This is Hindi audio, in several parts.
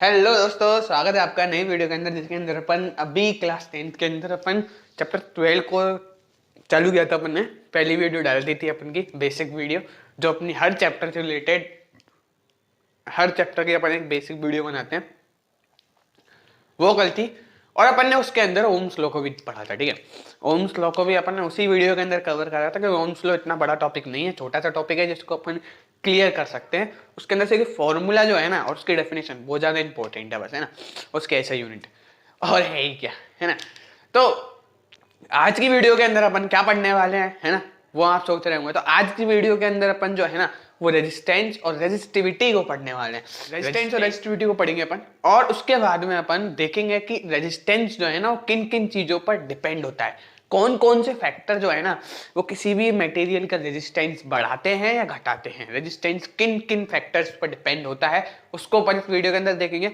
हेलो दोस्तों, स्वागत है आपका नई वीडियो के अंदर, जिसके अंदर अपन अभी क्लास 10th के अंदर अपन चैप्टर 12 को चालू किया था। अपन ने पहली वीडियो डाल दी थी अपन की बेसिक वीडियो, जो अपनी हर चैप्टर से रिलेटेड हर चैप्टर की अपन एक बेसिक वीडियो बनाते हैं, वो कल थी। और अपन ने उसके अंदर ओम्स लॉ को भी पढ़ा था। ठीक है, ओम्स लॉ को भी अपन ने उसी वीडियो के अंदर कवर करा था कि ओम्स लॉ इतना बड़ा टॉपिक नहीं है, छोटा सा टॉपिक है जिसको अपन क्लियर कर सकते हैं। उसके अंदर से फॉर्मूला जो है ना और उसकी डेफिनेशन वो ज़्यादा इंपॉर्टेंट है, बस है ना, उसके ऐसा यूनिट और है ही क्या, है ना। तो आज की वीडियो के अंदर अपन क्या पढ़ने वाले हैं, है ना, वो आप सोच रहे होंगे। तो आज की वीडियो के अंदर अपन जो है ना वो रेजिस्टेंस और रेजिस्टिविटी को पढ़ने वाले हैं। रेजिस्टेंस और रेजिस्टिविटी को पढ़ेंगे अपन, और उसके बाद में अपन देखेंगे कि रेजिस्टेंस जो है ना वो किन किन चीजों पर डिपेंड होता है, कौन कौन से फैक्टर जो है ना वो किसी भी मटेरियल का रेजिस्टेंस बढ़ाते हैं या घटाते हैं। रेजिस्टेंस किन किन फैक्टर्स पर डिपेंड होता है उसको अपन इस वीडियो के अंदर देखेंगे।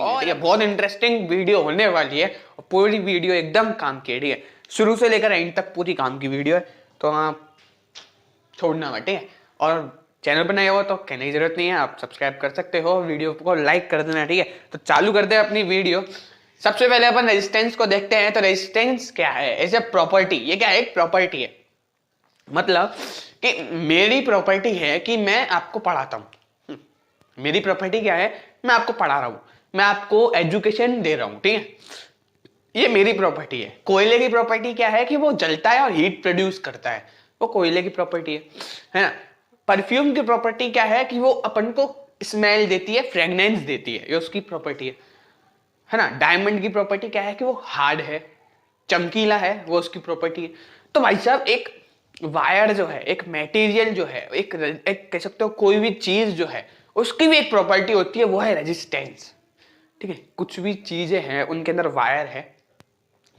और ये बहुत इंटरेस्टिंग वीडियो होने वाली है और पूरी वीडियो एकदम काम की है। ठीक है, शुरू से लेकर एंड तक पूरी काम की वीडियो है, तो आप छोड़ना मत। ठीक है, और चैनल पर नए हो तो कहने की जरूरत नहीं है, आप सब्सक्राइब कर सकते हो, वीडियो को लाइक कर देना। ठीक है, तो चालू करते हैं अपनी वीडियो। सबसे पहले अपन रेजिस्टेंस को देखते हैं। तो रेजिस्टेंस क्या है? एज ए प्रॉपर्टी, ये क्या है? एक प्रॉपर्टी है। मतलब कि मेरी प्रॉपर्टी है कि मैं आपको पढ़ाता हूं। मेरी प्रॉपर्टी क्या है? मैं आपको पढ़ा रहा हूं, मैं आपको एजुकेशन दे रहा हूं। ठीक है, ये मेरी प्रॉपर्टी है। कोयले की प्रॉपर्टी क्या है? कि वो जलता है और हीट प्रोड्यूस करता है, वो कोयले की प्रॉपर्टी है ना। परफ्यूम की प्रॉपर्टी क्या है? कि वो अपन को स्मेल देती है, फ्रेगनेंस देती है, ये उसकी प्रॉपर्टी है ना। डायमंड की प्रॉपर्टी क्या है? कि वो हार्ड है, चमकीला है, वो उसकी प्रॉपर्टी है। तो भाई साहब, एक वायर जो है, एक मटेरियल जो है, एक कह सकते हो कोई भी चीज जो है उसकी भी एक प्रॉपर्टी होती है, वो है रेजिस्टेंस। ठीक है, कुछ भी चीजें हैं उनके अंदर वायर है,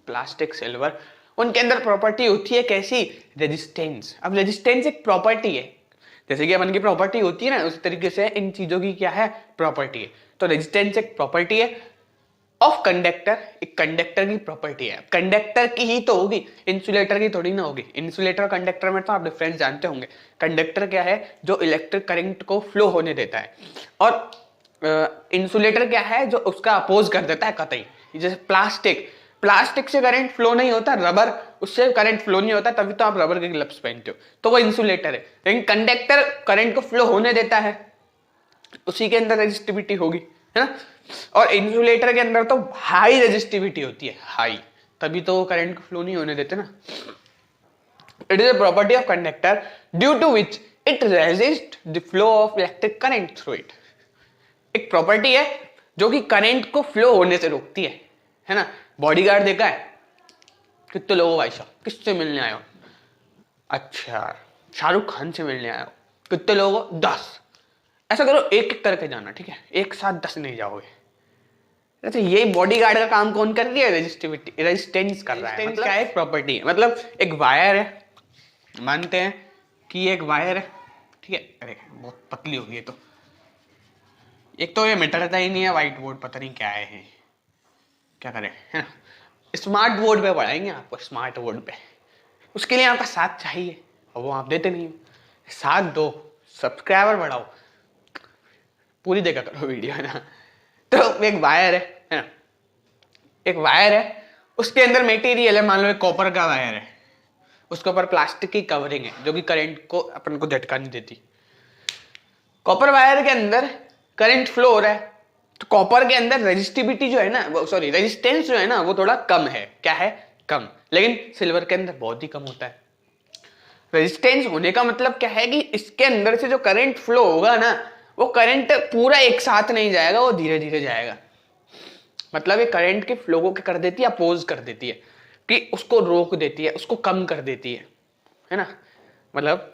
प्लास्टिक, सिल्वर, उनके अंदर प्रॉपर्टी होती है कैसी? रेजिस्टेंस। अब रेजिस्टेंस एक प्रॉपर्टी है, जैसे कि अपन की प्रॉपर्टी होती है ना, उस तरीके से इन चीजों की क्या है? प्रॉपर्टी है। तो रेजिस्टेंस एक प्रॉपर्टी है ऑफ कंडक्टर, एक कंडक्टर की प्रॉपर्टी है। कंडक्टर की ही तो होगी, इंसुलेटर की थोड़ी ना होगी। इंसुलेटर और कंडक्टर में तो आप डिफरेंस जानते होंगे। कंडक्टर क्या है? जो इलेक्ट्रिक करंट को फ्लो होने देता है, और इंसुलेटर क्या है? जो उसका अपोज कर देता है कतई। जैसे प्लास्टिक, प्लास्टिक से करंट फ्लो नहीं होता, रबर, उससे करंट फ्लो नहीं होता, तभी तो आप रबर के ग्लव्स पहनते हो, तो वो इंसुलेटर है। लेकिन कंडक्टर करंट को फ्लो होने देता है, उसी के अंदर रेजिस्टिविटी होगी, है ना। और इंसुलेटर के अंदर तो हाई रेजिस्टिविटी होती है, हाई, तभी तो वो करंट को फ्लो नहीं होने देते ना। It is a property of conductor due to which it resist the flow of electric current through it. एक प्रॉपर्टी है जो कि करंट को फ्लो होने से रोकती है ना। बॉडीगार्ड देखा है? कितने लोगों भाई साहब, किससे मिलने आए हो? अच्छा, शाहरुख खान से मिलने आए हो। कितने लोगों? 10। ऐसा करो, एक एक करके जाना। ठीक है, एक साथ 10 नहीं जाओगे। अच्छा, ये बॉडीगार्ड का काम कौन कर रही है? रेजिस्टिविटी, रेजिस्टेंस कर रहा है। मतलब क्या एक प्रॉपर्टी है, मतलब एक वायर है, मानते हैं कि ये एक वायर है। ठीक है, अरे बहुत पतली होगी ये तो, एक तो ये मिटरता ही नहीं है। व्हाइट बोर्ड पता नहीं क्या है, क्या करें, है ना। स्मार्ट बोर्ड पे पढ़ाएंगे आपको, स्मार्ट बोर्ड पे। उसके लिए आपका साथ चाहिए और वो आप देते नहीं हो। साथ दो, सब्सक्राइबर बढ़ाओ, पूरी देखा करो वीडियो, है ना। तो एक वायर है ना, एक वायर है, उसके अंदर मटेरियल है, मान लो एक कॉपर का वायर है, उसके ऊपर प्लास्टिक की कवरिंग है जो कि करंट को अपन को झटका नहीं देती। कॉपर वायर के अंदर करंट फ्लो हो रहा है, तो कॉपर के अंदर रेजिस्टिविटी जो है ना, वो सॉरी रेजिस्टेंस जो है ना वो थोड़ा कम है। क्या है? कम। लेकिन सिल्वर के अंदर बहुत ही कम होता है। रेजिस्टेंस होने का मतलब क्या है? कि इसके अंदर से जो करंट फ्लो होगा ना, वो करंट पूरा एक साथ नहीं जाएगा, वो धीरे धीरे जाएगा। मतलब ये करंट के फ्लो को क्या कर देती है? अपोज कर देती है, कि उसको रोक देती है, उसको कम कर देती है ना। मतलब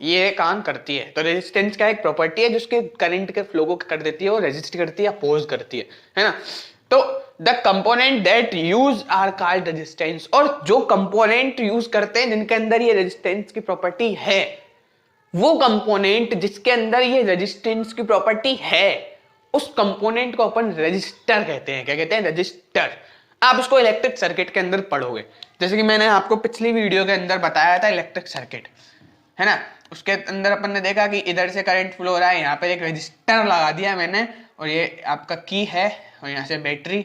ये काम करती है। तो रेजिस्टेंस क्या एक प्रॉपर्टी है जिसके करंट के फ्लो को कर देती है, वो रेजिस्ट करती है, अपोज करती है ना। तो the component that use are called resistance. और जो कंपोनेंट यूज करते हैं जिनके अंदर ये रेजिस्टेंस की प्रॉपर्टी है, वो कंपोनेंट जिसके अंदर ये रेजिस्टेंस की प्रॉपर्टी है, उस कंपोनेंट को अपन रेजिस्टर कहते हैं। क्या कहते हैं? रेजिस्टर। आप इसको इलेक्ट्रिक सर्किट के अंदर पढ़ोगे, जैसे कि मैंने आपको पिछली वीडियो के अंदर बताया था इलेक्ट्रिक सर्किट, है ना। उसके अंदर अपन ने देखा कि इधर से करंट फ्लो हो रहा है, यहाँ पर एक रेजिस्टर लगा दिया मैंने, और ये आपका की है और यहाँ से बैटरी,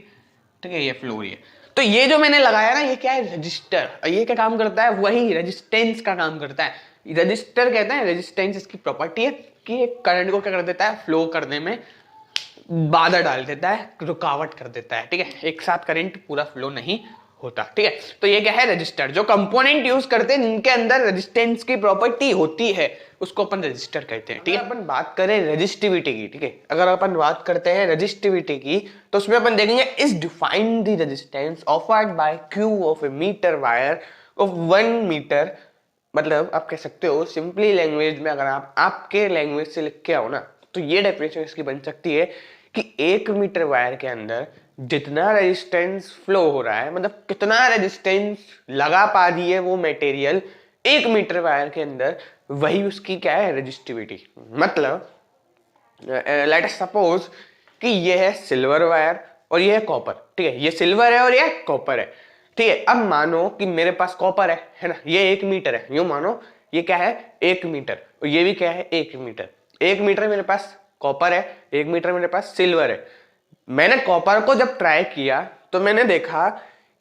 ठीक है, ये फ्लो हो रही है। तो ये जो मैंने लगाया ना, ये क्या है, रजिस्टर। और ये क्या काम करता है, वही रेजिस्टेंस का काम करता है। रजिस्टर कहते हैं, रेजिस्टेंस इसकी प्रॉपर्टी है कि करंट को क्या कर देता है, फ्लो करने में बाधा डाल देता है, रुकावट कर देता है, ठीक है, एक साथ करंट पूरा फ्लो नहीं होता, ठीक है। तो ये क्या है, रजिस्टर। जो कंपोनेंट यूज करते हैं जिनके अंदर रेजिस्टेंस की प्रॉपर्टी होती है उसको अपन रजिस्टर कहते हैं, ठीक है। अपन बात करें रेजिस्टिविटी की, ठीक है, अगर अपन बात करते हैं रेजिस्टिविटी की तो उसमें अपन देखेंगे is define the resistance offered by cube of a meter wire of 1 meter. मतलब आप कह सकते हो सिंपली लैंग्वेज में, अगर आप आपके लैंग्वेज से लिख के आओ ना, तो ये डेफिनेशन इसकी बन सकती है कि 1 मीटर वायर के अंदर जितना रेजिस्टेंस फ्लो हो रहा है, मतलब कितना रेजिस्टेंस लगा पा रही है वो मटेरियल 1 मीटर वायर के अंदर, वही उसकी क्या है, रेजिस्टिविटी। मतलब लेट अस सपोज कि ये है सिल्वर वायर और ये है कॉपर, ठीक है, ये सिल्वर है और ये कॉपर है, ठीक है। अब मानो कि मेरे पास कॉपर है ना, ये 1 मीटर है, यूं मानो ये क्या है, 1 मीटर, और ये भी क्या है, 1 मीटर। 1 मीटर मेरे पास कॉपर है, 1 मीटर मेरे पास सिल्वर है। मैंने कॉपर को जब ट्राई किया तो मैंने देखा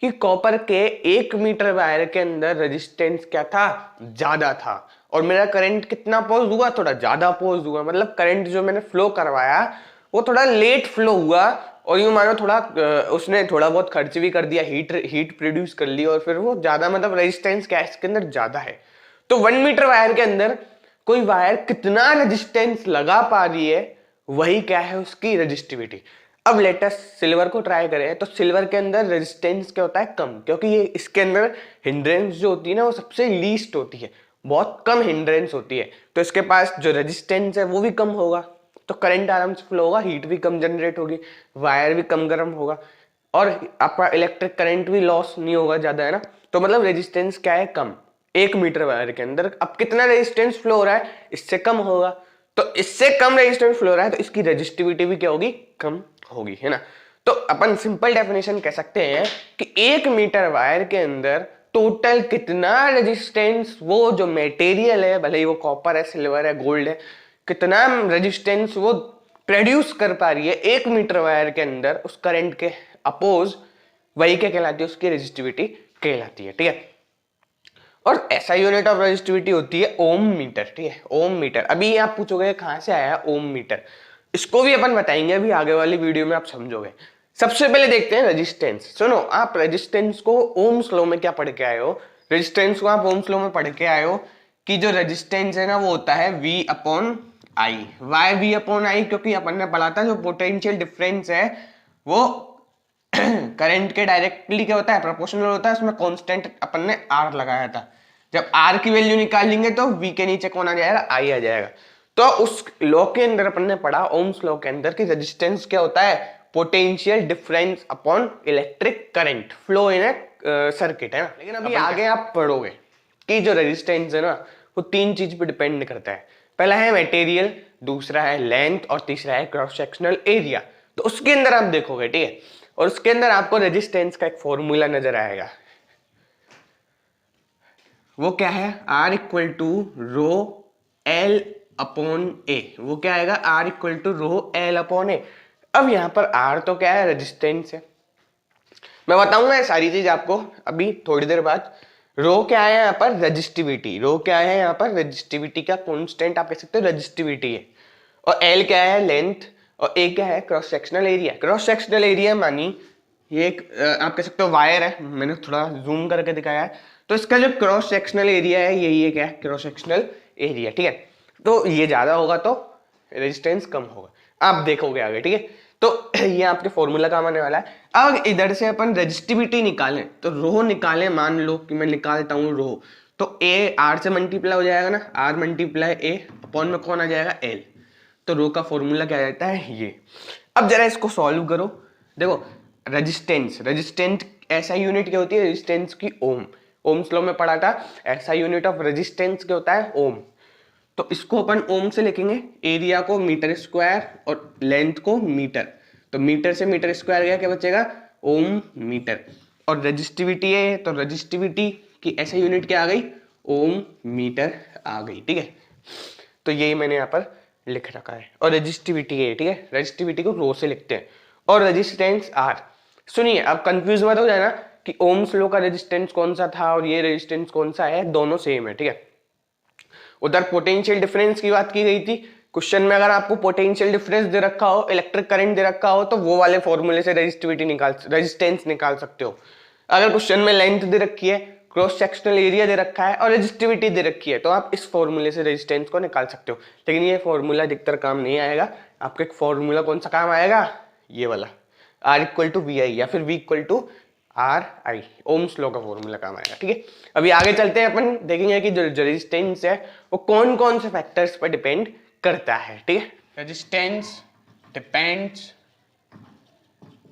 कि कॉपर के 1 मीटर वायर के अंदर रेजिस्टेंस क्या था, ज्यादा था, और मेरा करंट कितना पोज हुआ, थोड़ा ज्यादा पोज हुआ। मतलब करंट जो मैंने फ्लो करवाया वो थोड़ा लेट फ्लो हुआ, और यूं मानो थोड़ा उसने थोड़ा बहुत खर्च भी कर दिया, हीट प्रोड्यूस कर ली, और फिर वो ज्यादा, मतलब रेजिस्टेंस क्या है इसके अंदर, ज्यादा है। तो 1 मीटर वायर के अंदर कोई वायर कितना रेजिस्टेंस लगा पा रही है, वही क्या है, उसकी रेजिस्टिविटी। अब लेटेस्ट सिल्वर को ट्राई करें तो सिल्वर के अंदर रेजिस्टेंस क्या होता है, कम, क्योंकि ये इसके अंदर हिंड्रेंस जो होती है ना वो सबसे लीस्ट होती है, बहुत कम हिंड्रेंस होती है, तो इसके पास जो रेजिस्टेंस है वो भी कम होगा, तो करंट आराम से फ्लो होगा, हीट भी कम जनरेट होगी, वायर भी कम गर्म होगा, और आपका इलेक्ट्रिक करंट भी लॉस नहीं होगा ज्यादा, है ना। तो मतलब रेजिस्टेंस क्या है, कम, 1 मीटर वायर के अंदर। अब कितना रेजिस्टेंस फ्लो हो रहा है, इससे कम होगा, तो इससे कम रेजिस्टेंस फ्लो हो रहा है तो इसकी रेजिस्टिविटी भी क्या होगी, कम होगी, है ना। तो अपन सिंपल डेफिनेशन कह सकते हैं कि 1 मीटर वायर के अंदर टोटल कितना रेजिस्टेंस वो जो मटेरियल है, भले ही वो कॉपर है, सिल्वर है, गोल्ड है, कितना रेजिस्टेंस वो प्रोड्यूस कर पा रही है 1 मीटर वायर के अंदर उस करंट के अपोज, वही क्या कहलाती है, उसकी रेजिस्टिविटी कहलाती है, ठीक है। और ऐसा यूनिट ऑफ रेजिस्टिविटी होती है ओम मीटर, ठीक है, ओम मीटर। अभी आप पूछोगे कहां से आया ओम मीटर, इसको भी अपन बताएंगे अभी आगे वाली वीडियो में, आप समझोगे। सबसे पहले देखते हैं रेजिस्टेंस। सुनो, आप रेजिस्टेंस को ओम्स लॉ में क्या पढ़ के आए हो, रेजिस्टेंस को आप ओम्स लॉ में पढ़ के आए हो कि जो रेजिस्टेंस है ना वो होता है V upon I. Why V upon I, क्योंकि अपन ने पढ़ा था जो पोटेंशियल डिफरेंस है वो करंट के डायरेक्टली क्या होता है, प्रोपोर्शनल होता है, उसमें कांस्टेंट अपन ने R लगाया था। जब R की वैल्यू निकालेंगे तो V के नीचे कौन आ जाएगा, I आ जाएगा। तो उस लॉ के अंदर अपन ने पढ़ा, ओम्स लॉ के अंदर, कि रेजिस्टेंस क्या होता है, potential difference upon electric current flow in A circuit, है ना। लेकिन अभी आगे आप पढ़ोगे कि जो रेजिस्टेंस है ना वो 3 चीज पे डिपेंड करता है। पहला है मटेरियल, दूसरा है लेंथ, और तीसरा है क्रॉस सेक्शनल एरिया। तो उसके अंदर आप देखोगे, ठीक है, और उसके अंदर आपको रेजिस्टेंस का एक फॉर्मूला नजर आएगा। वो क्या है, R equal to rho L upon A. वो क्या आएगा, R equal to rho L upon A. अब यहां पर R तो क्या है, रेजिस्टेंस है, मैं बताऊंगा ये सारी चीज आपको अभी थोड़ी देर बाद। रो क्या है यहाँ पर, रेजिस्टिविटी। रो क्या है यहाँ पर, रेजिस्टिविटी का कांस्टेंट आप कह सकते हो रेजिस्टिविटी है। और L क्या है, लेंथ, और A क्या है, cross sectional area. Cross sectional area मानी ये एक आप कह सकते हो वायर है, मैंने थोड़ा जूम करके दिखाया है, तो इसका जो क्रॉस सेक्शनल एरिया है यही है, क्या है, क्रॉस सेक्शनल एरिया, ठीक है। तो ये ज्यादा होगा तो रेजिस्टेंस कम होगा, आप देखोगे आगे, ठीक है। तो ये आपके फॉर्मूला काम आने वाला है। अब इधर से अपन रेजिस्टिविटी निकालें तो रो निकालें, मान लो कि मैं निकालता हूँ रो, तो ए आर से मल्टीप्लाई हो जाएगा ना, आर मल्टीप्लाई ए अपॉन में कौन आ जाएगा, एल। तो रो का फॉर्मूला क्या रहता है, ये। अब जरा इसको सॉल्व करो, देखो रेजिस्टेंस, रेजिस्टेंस ऐसा यूनिट क्या होती है, रेजिस्टेंस की ओम। ओम्स लॉ में पढ़ा था, ऐसा यूनिट ऑफ रेजिस्टेंस क्या होता है, ओम। तो इसको अपन ओम से लिखेंगे, एरिया को मीटर स्क्वायर और लेंथ को मीटर, तो मीटर से मीटर स्क्वायर गया, क्या बचेगा, ओम मीटर। और रेजिस्टिविटी है तो रेजिस्टिविटी की ऐसे यूनिट क्या आ गई, ओम मीटर आ गई, ठीक है। तो यही मैंने यहाँ पर लिख रखा है और रेजिस्टिविटी है, ठीक है, रेजिस्टिविटी को रो से लिखते हैं और रेजिस्टेंस आर। सुनिए, अब कंफ्यूज मत हो जाना कि ओम्स लॉ का रेजिस्टेंस कौन सा था और ये रेजिस्टेंस कौन सा है, दोनों सेम है, ठीक है। उधर पोटेंशियल डिफरेंस की बात की गई थी। क्वेश्चन में अगर आपको पोटेंशियल डिफरेंस दे रखा हो, इलेक्ट्रिक करंट दे रखा हो, तो वो वाले फॉर्मूले से रेजिस्टेंस निकाल सकते हो। अगर क्वेश्चन में लेंथ दे रखी है, क्रॉस सेक्शनल एरिया दे रखा है और रेजिस्टिविटी दे रखी है, तो आप इस फॉर्मूले से रेजिस्टेंस को निकाल सकते हो। लेकिन ये फॉर्मूला अधिकतर काम नहीं आएगा। आपका एक फॉर्मूला कौन सा काम आएगा, ये वाला, R equal to V I या फिर V equal to R I, ohm's law का फॉर्मूला काम आएगा, ठीक है। अभी आगे चलते हैं, अपन देखेंगे कि जो रेजिस्टेंस है वो कौन कौन से फैक्टर्स पर डिपेंड करता है, ठीक है। Resistance depends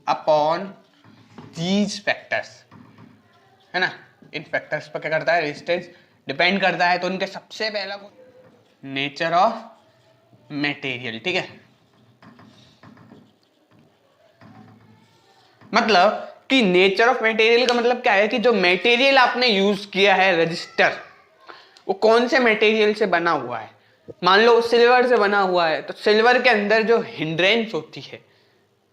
upon these factors, है ना। इन फैक्टर्स पर क्या करता है, रेजिस्टेंस डिपेंड करता है। तो उनके सबसे पहला नेचर ऑफ मटेरियल, ठीक है। मतलब कि नेचर ऑफ मटेरियल का मतलब क्या है कि जो मटेरियल आपने यूज किया है रजिस्टर, वो कौन से मटेरियल से बना हुआ है। मान लो सिल्वर से बना हुआ है, तो सिल्वर के अंदर जो हिंड्रेंस होती है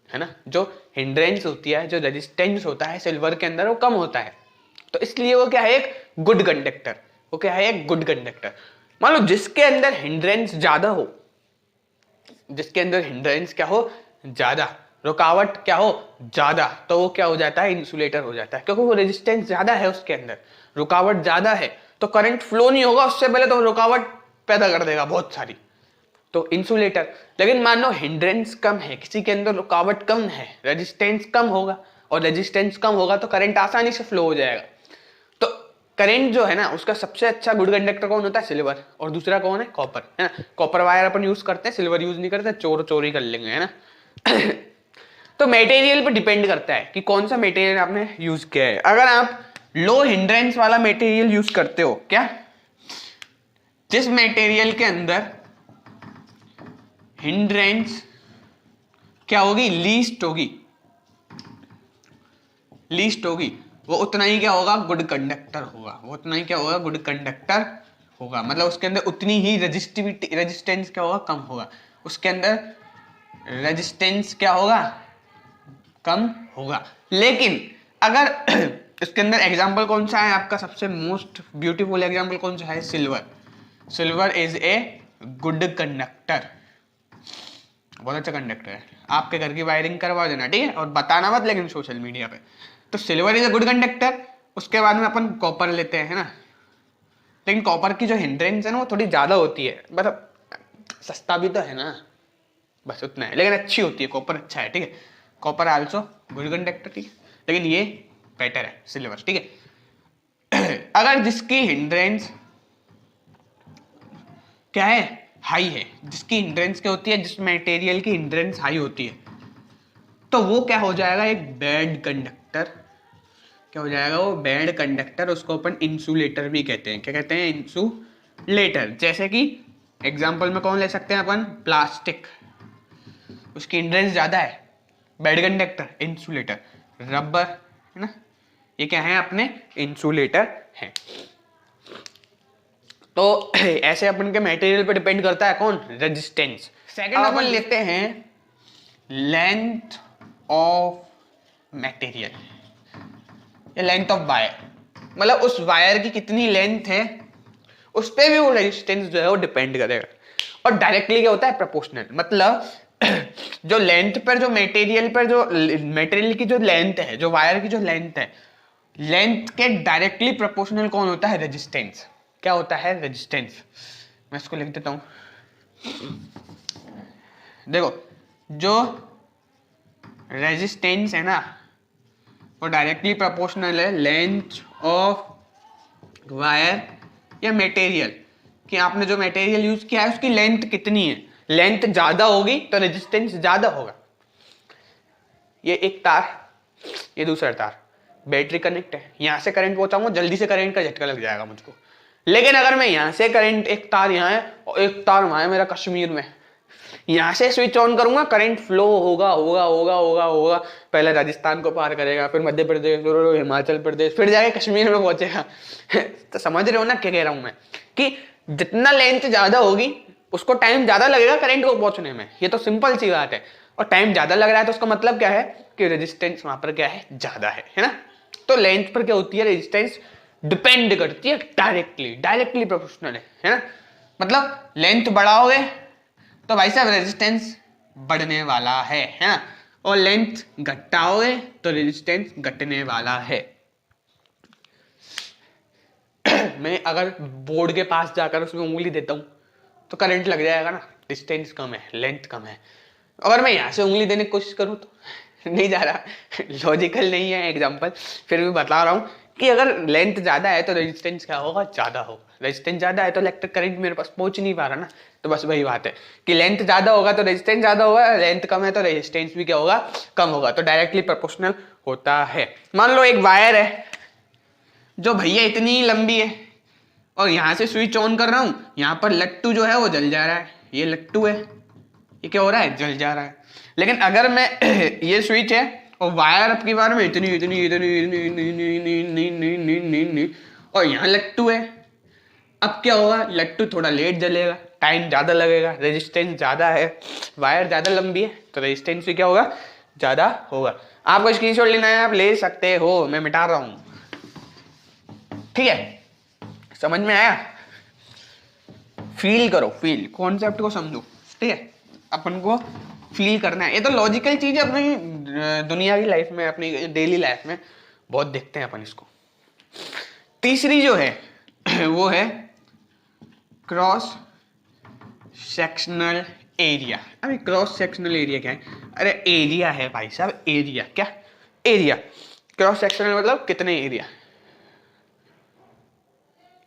ना, जो हिंड्रेंस होती है, जो रेजिस्टेंस होता है सिल्वर के अंदर, वो कम होता है। तो इसलिए वो क्या है, एक गुड कंडक्टर। वो क्या है, एक गुड कंडक्टर। मान लो जिसके अंदर हिंड्रेंस ज्यादा हो, जिसके अंदर हिंड्रेंस क्या हो, ज्यादा, रुकावट क्या हो, ज्यादा, तो वो क्या हो जाता है, इंसुलेटर हो जाता है। क्योंकि वो रेजिस्टेंस ज्यादा है, उसके अंदर रुकावट ज्यादा है, तो करंट फ्लो नहीं होगा, उससे पहले तो रुकावट पैदा कर देगा बहुत सारी, तो इंसुलेटर। लेकिन मान लो हिंड्रेंस कम है, किसी के अंदर रुकावट कम है, रेजिस्टेंस कम होगा, और रेजिस्टेंस कम होगा तो करंट आसानी से फ्लो हो जाएगा। तो करंट जो है ना, उसका सबसे अच्छा गुड कंडक्टर कौन होता है, सिल्वर, और दूसरा कौन है, कॉपर, है ना। कॉपर वायर अपन यूज करते हैं, सिल्वर यूज नहीं करते, चोर चोरी कर लेंगे, है ना। तो मटेरियल पे डिपेंड करता है कि कौन सा मटेरियल आपने यूज किया है। अगर आप लो हिंड्रेंस वाला मटेरियल यूज करते हो, क्या, जिस मटेरियल के अंदर हिंड्रेंस क्या होगी, लीस्ट होगी, लीस्ट होगी, वो उतना ही क्या होगा, गुड कंडक्टर होगा। वो उतना ही क्या होगा, गुड कंडक्टर होगा। मतलब उसके अंदर उतनी ही रेजिस्टिविटी, रेजिस्टेंस क्या होगा, कम होगा। उसके अंदर रेजिस्टेंस क्या होगा, कम होगा। लेकिन अगर इसके अंदर एग्जांपल कौन सा है आपका, सबसे मोस्ट ब्यूटीफुल एग्जांपल कौन सा है, silver. Silver is a good conductor, बहुत अच्छा कंडक्टर है। आपके घर की वायरिंग करवा देना, ठीक है, और बताना मत लेकिन सोशल मीडिया पे। तो silver is a good conductor. उसके बाद में अपन कॉपर लेते हैं, है ना। लेकिन कॉपर की जो हिंड्रेंस है ना, वो थोड़ी ज्यादा होती है, मतलब सस्ता भी तो है ना, बस उतना है, लेकिन अच्छी होती है, कॉपर अच्छा है, ठीक है। कॉपर आल्सो गुड कंडक्टर, ठीक है, लेकिन ये बेटर है सिल्वर, ठीक है। अगर जिसकी हिंड्रेंस क्या है, हाई है, जिसकी हिंड्रेंस क्या होती है, जिस मटेरियल की हिंड्रेंस हाई होती है, तो वो क्या हो जाएगा, एक बैड कंडक्टर। क्या हो जाएगा, वो बैड कंडक्टर। उसको अपन इंसुलेटर भी कहते हैं। क्या कहते हैं, इंसुलेटर। जैसे कि एग्जांपल में कौन ले सकते हैं अपन, प्लास्टिक, उसकी हिंड्रेंस ज्यादा है, बैड कंडक्टर, इंसुलेटर। रबर, है ना, ये क्या है, अपने इंसुलेटर है। तो ऐसे अपन के मटेरियल पे डिपेंड करता है कौन, रेजिस्टेंस। सेकंड अपन लेते हैं लेंथ ऑफ मटेरियल, या लेंथ ऑफ वायर। मतलब उस वायर की कितनी लेंथ है, उस पर भी वो रेजिस्टेंस जो है वो डिपेंड करेगा। और डायरेक्टली क्या होता है, प्रोपोर्शनल। मतलब जो लेंथ पर, जो मटेरियल पर, जो मटेरियल की जो लेंथ है, जो वायर की जो लेंथ है, लेंथ के डायरेक्टली प्रोपोर्शनल कौन होता है, रेजिस्टेंस। क्या होता है, रेजिस्टेंस। मैं इसको लिख देता हूं, देखो, जो रेजिस्टेंस है ना, वो डायरेक्टली प्रोपोर्शनल है लेंथ ऑफ वायर या मटेरियल, कि आपने जो मटेरियल यूज किया है उसकी लेंथ कितनी है। लेंथ ज्यादा होगी तो रेजिस्टेंस ज्यादा होगा। ये एक तार, ये दूसरा तार, बैटरी कनेक्ट है, यहां से करंट पहुंचाऊंगा, जल्दी से करंट का झटका लग जाएगा मुझको। लेकिन अगर मैं यहां से करंट, एक तार यहाँ है और एक तार वहां है मेरा कश्मीर में, यहां से स्विच ऑन करूंगा, करंट फ्लो होगा होगा होगा होगा होगा, पहले राजस्थान को पार करेगा, फिर मध्य प्रदेश, फिर हिमाचल प्रदेश, फिर जाके कश्मीर में पहुंचेगा। तो समझ रहे हो ना क्या कह रहा हूं मैं, कि जितना लेंथ ज्यादा होगी उसको टाइम ज्यादा लगेगा करंट को पहुंचने में, ये तो सिंपल सी बात है। और टाइम ज्यादा लग रहा है तो उसका मतलब क्या है कि रेजिस्टेंस वहां पर क्या है, ज्यादा है ना। तो लेंथ पर क्या होती है, रेजिस्टेंस डिपेंड करती है डायरेक्टली, डायरेक्टली प्रोपोर्शनल है ना। मतलब लेंथ बढ़ाओगे तो भाई साहब रेजिस्टेंस बढ़ने वाला है ना, और लेंथ घटाओगे तो रेजिस्टेंस घटने वाला है। मैं अगर बोर्ड के पास जाकर उसमें उंगली देता हूं तो करंट लग जाएगा ना, डिस्टेंस कम है, लेंथ कम है। अगर मैं यहाँ से उंगली देने की कोशिश करूँ तो नहीं जा रहा, लॉजिकल नहीं है एग्जांपल, फिर भी बता रहा हूँ कि अगर लेंथ ज्यादा है तो रेजिस्टेंस क्या होगा, ज्यादा होगा। रेजिस्टेंस ज्यादा है तो इलेक्ट्रिक करंट मेरे पास पहुंच नहीं पा रहा ना। तो बस वही बात है कि लेंथ ज्यादा होगा तो रेजिस्टेंस ज्यादा होगा, लेंथ कम है तो रेजिस्टेंस भी क्या होगा, कम होगा। तो डायरेक्टली प्रोपोर्शनल होता है। मान लो एक वायर है जो भैया इतनी लंबी है, और यहां से स्विच ऑन कर रहा हूं, यहां पर लट्टू जो है वो जल जा रहा है, ये लट्टू है, ये क्या हो रहा है, जल जा रहा है। लेकिन अगर मैं ये स्विच है और वायर अब की बार में इतनी इतनी इतनी इतनी और यहाँ लट्टू है, अब क्या होगा, लट्टू थोड़ा लेट जलेगा, टाइम ज्यादा लगेगा, रेजिस्टेंस ज्यादा है, वायर ज्यादा लंबी है तो रेजिस्टेंस भी क्या होगा, ज्यादा होगा। आपको स्क्रीनशॉट लेना है आप ले सकते हो, मैं मिटा रहा हूं, ठीक है। समझ में आया, फील करो, फील कॉन्सेप्ट को समझो, ठीक है। अपन को फील करना है, ये तो लॉजिकल चीज है, अपनी दुनिया की लाइफ में, अपनी डेली लाइफ में बहुत देखते हैं अपन इसको। तीसरी जो है वो है क्रॉस सेक्शनल एरिया। अरे क्रॉस सेक्शनल एरिया क्या है, अरे एरिया है भाई साहब, एरिया क्या, एरिया। क्रॉस सेक्शनल मतलब कितने एरिया,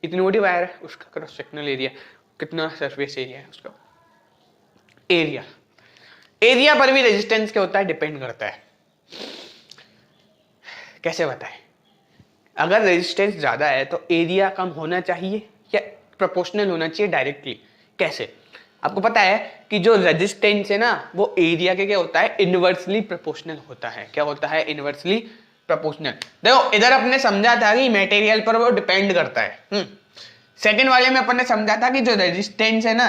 इतनी मोटी वायर है उसका क्रॉस सेक्शनल एरिया, कितना सरफेस एरिया है उसका एरिया। एरिया पर भी रेजिस्टेंस क्या होता है, डिपेंड करता है। कैसे बताएं, अगर रेजिस्टेंस ज्यादा है तो एरिया कम होना चाहिए या प्रोपोर्शनल होना चाहिए डायरेक्टली। कैसे, आपको पता है कि जो रेजिस्टेंस है ना वो एरिया के क्या होता है, इनवर्सली प्रोपोर्शनल होता है। क्या होता है, इनवर्सली प्रोपोर्शनल। देखो इधर अपने समझा था कि मटेरियल पर वो डिपेंड करता है। सेकंड वाले में अपन ने समझा था कि जो रेजिस्टेंस है ना,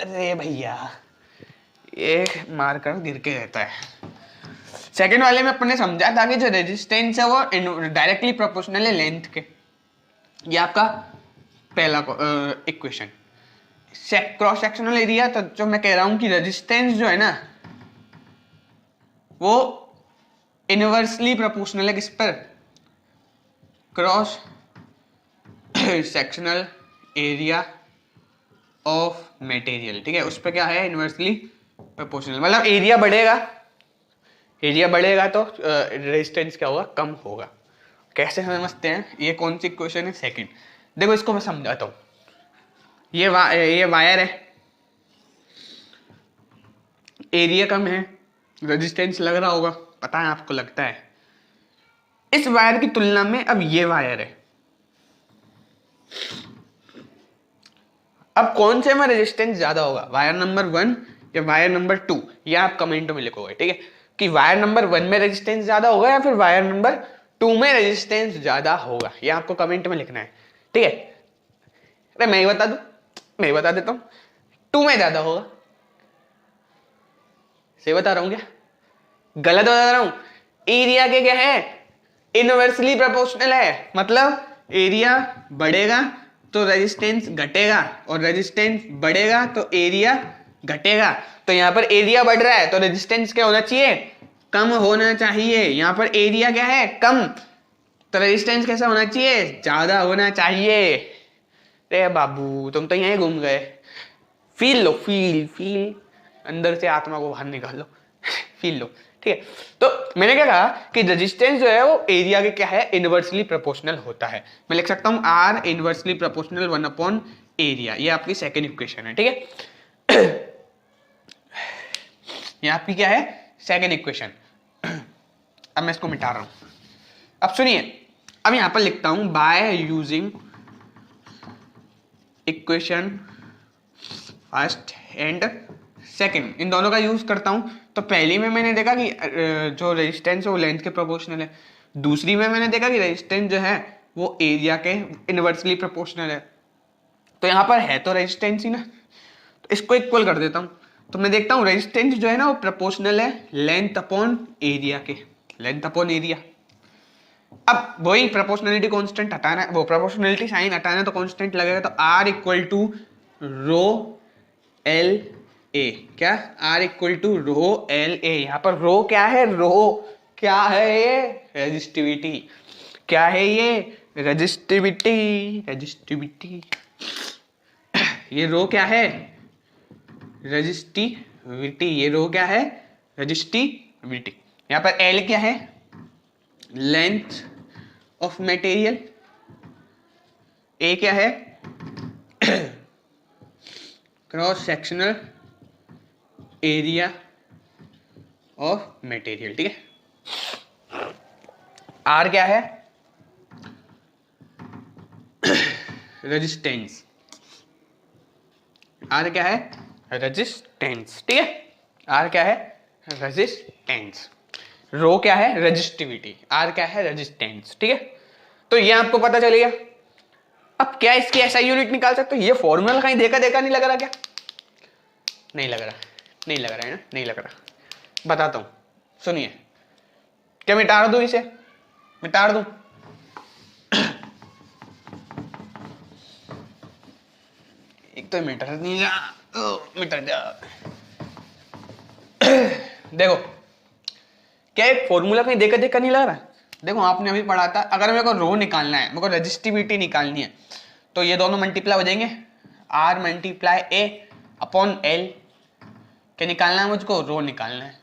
अरे भैया ये मार कर गिर के रहता है। सेकंड वाले में अपन ने समझा था कि जो रेजिस्टेंस है वो डायरेक्टली प्रोपोर्शनल है लेंथ के। ये आपका पहला इक्वेशन। क्रॉस सेक्शनल एरिया, तो जो मैं कह रहा हूं कि रेजिस्टेंस जो है ना वो इनवर्सली प्रोपोर्शनल है किस पर, cross sectional area of material, ठीक है। उस पर क्या है, इनवर्सली प्रोपोर्शनल। मतलब एरिया बढ़ेगा, एरिया बढ़ेगा तो रेजिस्टेंस क्या होगा, कम होगा। कैसे समझते हैं, ये कौन सी इक्वेशन है, सेकंड। देखो इसको मैं समझाता हूं, ये वायर है, एरिया कम है, रेजिस्टेंस लग रहा होगा, पता है आपको, लगता है। इस वायर की तुलना में अब ये वायर है, अब कौन से में रेजिस्टेंस ज्यादा होगा, वायर नंबर 1 या वायर नंबर 2, ये आप कमेंट में लिखोगे, ठीक है, कि वायर नंबर 1 में रेजिस्टेंस ज्यादा होगा या फिर वायर नंबर 2 में रेजिस्टेंस ज्यादा होगा, ये आपको कमेंट में लिखना है, ठीक है। अरे मैं ही बता दूं, मैं ही बता देता हूं, 2 में ज्यादा होगा। सही बता रहा हूं क्या, गलत बता रहा हूं? एरिया के क्या है, इनवर्सली प्रोपोर्शनल है, मतलब एरिया बढ़ेगा तो रेजिस्टेंस घटेगा, और रेजिस्टेंस बढ़ेगा तो एरिया घटेगा। तो यहां पर एरिया बढ़ रहा है तो रेजिस्टेंस क्या होना चाहिए, कम होना चाहिए। यहां पर एरिया क्या है, कम, तो रेजिस्टेंस कैसा होना चाहिए, ज्यादा होना चाहिए। रे बाबू तुम तो यहीं घूम गए। फील लो, फील फील, अंदर से आत्मा को बाहर निकाल लो फील लो, ठीक है। तो मैंने क्या कहा कि रेजिस्टेंस जो है वो एरिया के क्या है, इनवर्सली प्रोपोर्शनल होता है। मैं लिख सकता हूं आर इनवर्सली प्रोपोर्शनल 1 एरिया, ये आपकी सेकंड इक्वेशन है, ठीक है। ये आपकी क्या है, सेकंड इक्वेशन। अब मैं इसको मिटा रहा हूं, अब सुनिए, अब यहां पर लिखता हूं by using equation first and second, इन दोनों का यूज करता हूं। तो पहली में मैंने देखा कि जो रेजिस्टेंस है वो लेंथ के प्रोपोर्शनल है, दूसरी में मैंने देखा कि रेजिस्टेंस जो है वो एरिया के इनवर्सली प्रोपोर्शनल है, तो यहाँ पर है तो रेजिस्टेंस ही ना, तो इसको इक्वल कर देता हूँ। तो मैं देखता हूँ रेजिस्टेंस जो है ना वो प्रोपोर्शनल है लेंथ अपॉन एरिया के, लेंथ अपॉन एरिया। अब वही प्रोपोर्शनलिटी कांस्टेंट हटाना है, वो प्रोपोर्शनलिटी साइन हटाना है तो कांस्टेंट लगेगा, तो R equal to rho L A. क्या? R equal to rho L A. यहाँ पर रो क्या है? रो क्या है? ये रेजिस्टिविटी। क्या है ये? रेजिस्टिविटी। रेजिस्टिविटी। ये रो क्या है? रेजिस्टिविटी। ये रो क्या है? रेजिस्टिविटी। यहाँ पर L क्या है? Length of material. ए क्या है? Cross sectional area of material. ठीक है। आर क्या है? रेजिस्टेंस। आर क्या है? रेजिस्टेंस। ठीक है। आर क्या है? रेजिस्टेंस। रो क्या है? रेजिस्टिविटी। आर क्या है? रेजिस्टेंस। ठीक है। तो ये आपको पता चल गया। अब क्या इसकी ऐसा यूनिट निकाल सकते हो? ये फॉर्मूला कहीं देखा देखा नहीं लग रहा क्या? नहीं लग रहा, नहीं लग रहा है ना? नहीं लग रहा। बताता हूं, सुनिए। क्या मिटा दूं इसे? मिटा दूं? एक तो मीटर नहीं जा, मीटर जा। देखो क्या एक फॉर्मूला कहीं देखा देखा नहीं लग रहा? देखो आपने अभी पढ़ा था, अगर मेरे को रो निकालना है, मेरे को रेजिस्टिविटी निकालनी है, तो ये दोनों मल्टीप्लाई हो जाएंगे, R multiply A upon L. क्या निकालना है मुझको? रो निकालना है।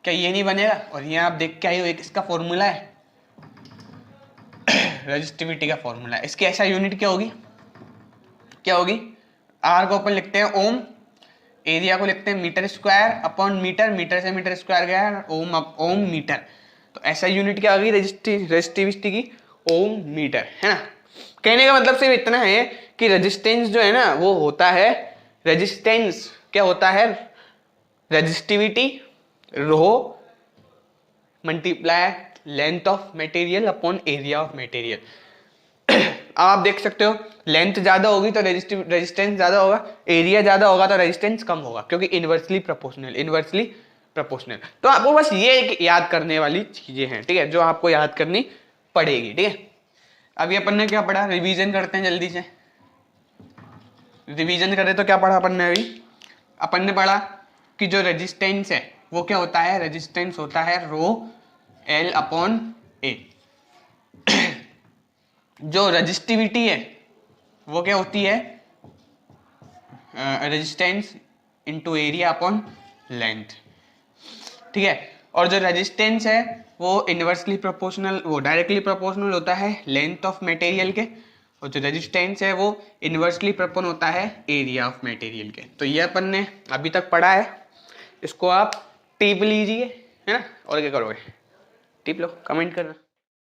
क्या ये नहीं बनेगा? और ये आप देख के आए हो, एक इसका फॉर्मूला है, रेजिस्टिविटी का फॉर्मूला है। इसकी ऐसा यूनिट क्या होगी? क्या होगी? आर को अपन लिखते हैं ओम, एरिया को लिखते हैं meter square upon meter, meter से मीटर स्क्वायर गया है, ओम ओम मीटर। तो ऐसा यूनिट क्या होगी रेजिस्टिविटी की? ओम मीटर, है ना। कहने का मतलब सिर्फ इतना है कि रेजिस्टेंस जो है ना वो होता है, रेजिस्टेंस क्या होता है? Resistivity rho multiply length of material upon area of material. आप देख सकते हो लेंथ ज्यादा होगी तो रेजिस्टेंस ज्यादा होगा, एरिया ज्यादा होगा तो रेजिस्टेंस कम होगा, क्योंकि इनवर्सली प्रोपोर्शनल, इनवर्सली प्रोपोर्शनल। तो आपको बस ये याद करने वाली चीजें हैं, ठीक है, जो आपको याद करनी पड़ेगी। ठीक है। अभी अपन ने क्या पढ़ा? रिवीजन करते हैं जल्दी से। रिवीजन करें तो क्या पढ़ा अपन ने? अभी अपन ने पढ़ा कि जो रेजिस्टेंस है वो क्या होता है? रेजिस्टेंस होता है रो एल अपॉन ए। जो रेजिस्टिविटी है वो क्या होती है? Resistance into area upon length. ठीक है। और जो रेजिस्टेंस है वो इनवर्सली प्रोपोर्शनल, वो डायरेक्टली प्रोपोर्शनल होता है लेंथ ऑफ मटेरियल के, और जो रेजिस्टेंस है वो इनवर्सली प्रोपोर्शनल होता है एरिया ऑफ मटेरियल के। तो ये अपन ने अभी तक पढ़ा है, इसको आप टिप लीजिए, है ना। और क्या करोगे? टिप लो, कमेंट करना।